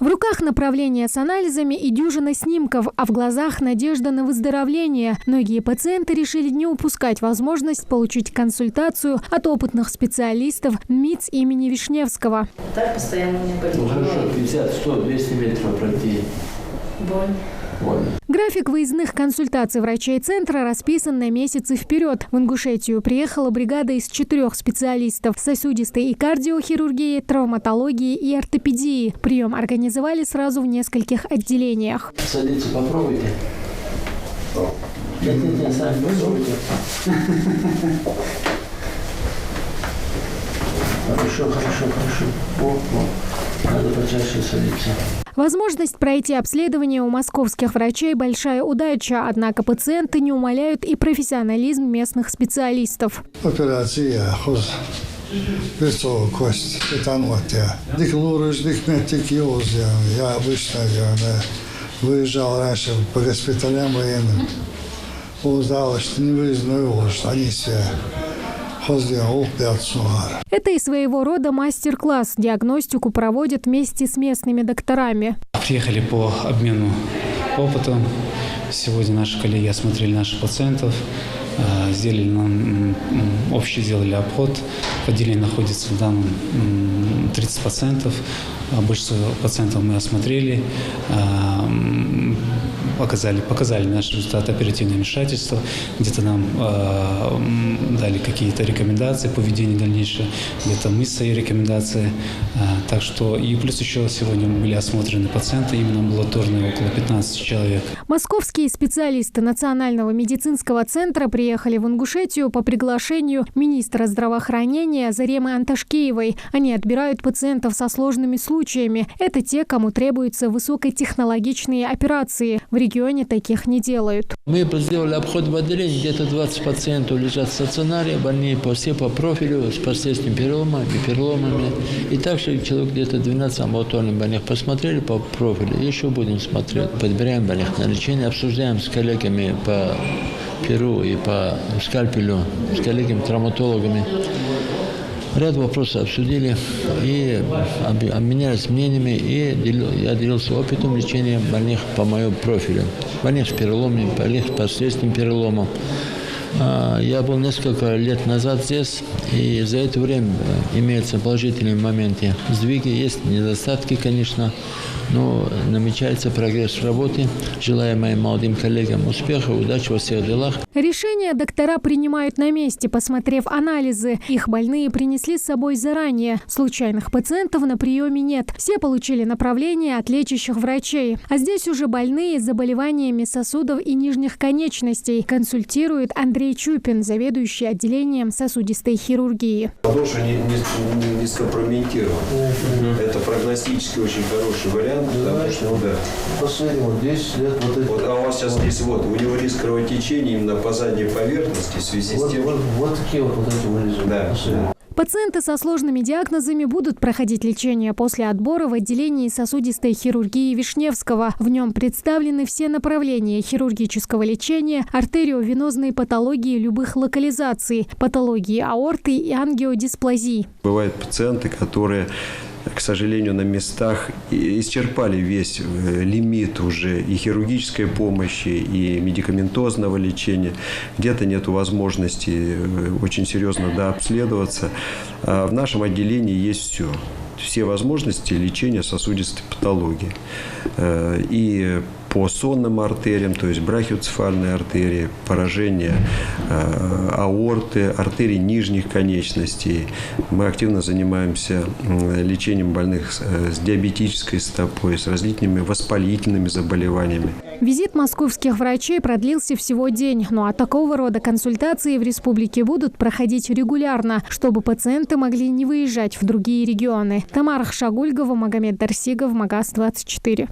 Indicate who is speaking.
Speaker 1: В руках направление с анализами и дюжина снимков, а в глазах надежда на выздоровление. Многие пациенты решили не упускать возможность получить консультацию от опытных специалистов МИЦ имени Вишневского.
Speaker 2: Так постоянно не болит.
Speaker 3: Ну хорошо, 50, 100, 200 метров пройти.
Speaker 2: Боль.
Speaker 1: График выездных консультаций врачей центра расписан на месяцы вперед. В Ингушетию приехала бригада из 4 специалистов – сосудистой и кардиохирургии, травматологии и ортопедии. Прием организовали сразу в нескольких отделениях.
Speaker 3: Садитесь, попробуйте. Нет, сами попробуйте. Хорошо. Надо почаще садиться.
Speaker 1: Возможность пройти обследование у московских врачей – большая удача, однако пациенты не умаляют и профессионализм местных специалистов.
Speaker 4: Операция лицо, кость, титанотия. Я обычно выезжал раньше по госпиталям военным. Узнал, что не выездной ложь, они все.
Speaker 1: Это и своего рода мастер-класс. Диагностику проводят вместе с местными докторами.
Speaker 5: Приехали по обмену опытом. Сегодня наши коллеги осмотрели наших пациентов, сделали обход. В отделении находится там 30 пациентов. Большинство пациентов мы осмотрели, показали наш результат оперативного вмешательства, где-то нам дали какие-то рекомендации по ведению дальнейшего, где-то мы свои рекомендации. Так что и плюс еще сегодня были осмотрены пациенты, именно амбулаторные, около 15 человек.
Speaker 1: Московские специалисты Национального медицинского центра приехали в Ингушетию по приглашению министра здравоохранения Заремы Анташкеевой. Они отбирают пациентов со сложными случаями. Это те, кому требуются высокотехнологичные операции. В регионе таких не делают.
Speaker 3: Мы сделали обход в отделении, где-то 20 пациентов лежат в стационаре, больные все по профилю, с последствиями переломами. И также человек где-то 12 амбулаторных больных посмотрели по профилю. Еще будем смотреть, подбираем больных на лечение, обсуждаем с коллегами по перу и по скальпелю, с коллегами-травматологами. Ряд вопросов обсудили и обменялись мнениями, и я делился опытом лечения больных по моему профилю. Больных с переломами, больных с последствиями перелома. Я был несколько лет назад здесь, и за это время имеются положительные моменты. Сдвиги есть, недостатки, конечно, но намечается прогресс в работе. Желаю моим молодым коллегам успеха, удачи во всех делах.
Speaker 1: Решения доктора принимают на месте, посмотрев анализы. Их больные принесли с собой заранее. Случайных пациентов на приеме нет. Все получили направление от лечащих врачей. А здесь уже больные с заболеваниями сосудов и нижних конечностей. Консультирует Андрей Чупин, заведующий отделением сосудистой хирургии.
Speaker 6: Ладоши не скомпрометирован. Это прогностически очень хороший вариант. Потому что,
Speaker 3: Последний, вот 10 лет.
Speaker 6: А у вас сейчас здесь у него риск кровотечения именно по задней поверхности в связи с тем,
Speaker 3: вот такие вот эти вылезы.
Speaker 6: Да.
Speaker 1: Пациенты со сложными диагнозами будут проходить лечение после отбора в отделении сосудистой хирургии Вишневского. В нем представлены все направления хирургического лечения, артериовенозной патологии любых локализаций, патологии аорты и ангиодисплазии.
Speaker 6: Бывают пациенты, которые, к сожалению, на местах исчерпали весь лимит уже и хирургической помощи, и медикаментозного лечения. Где-то нет возможности очень серьезно дообследоваться. А в нашем отделении есть все. Все возможности лечения сосудистой патологии. И по сонным артериям, то есть брахиоцефальной артерии, поражение аорты, артерий нижних конечностей. Мы активно занимаемся лечением больных с диабетической стопой, с различными воспалительными заболеваниями.
Speaker 1: Визит московских врачей продлился всего день. Ну а такого рода консультации в республике будут проходить регулярно, чтобы пациенты могли не выезжать в другие регионы. Тамара Хшагульгова, Магомед Дарсигов, Магаз 24.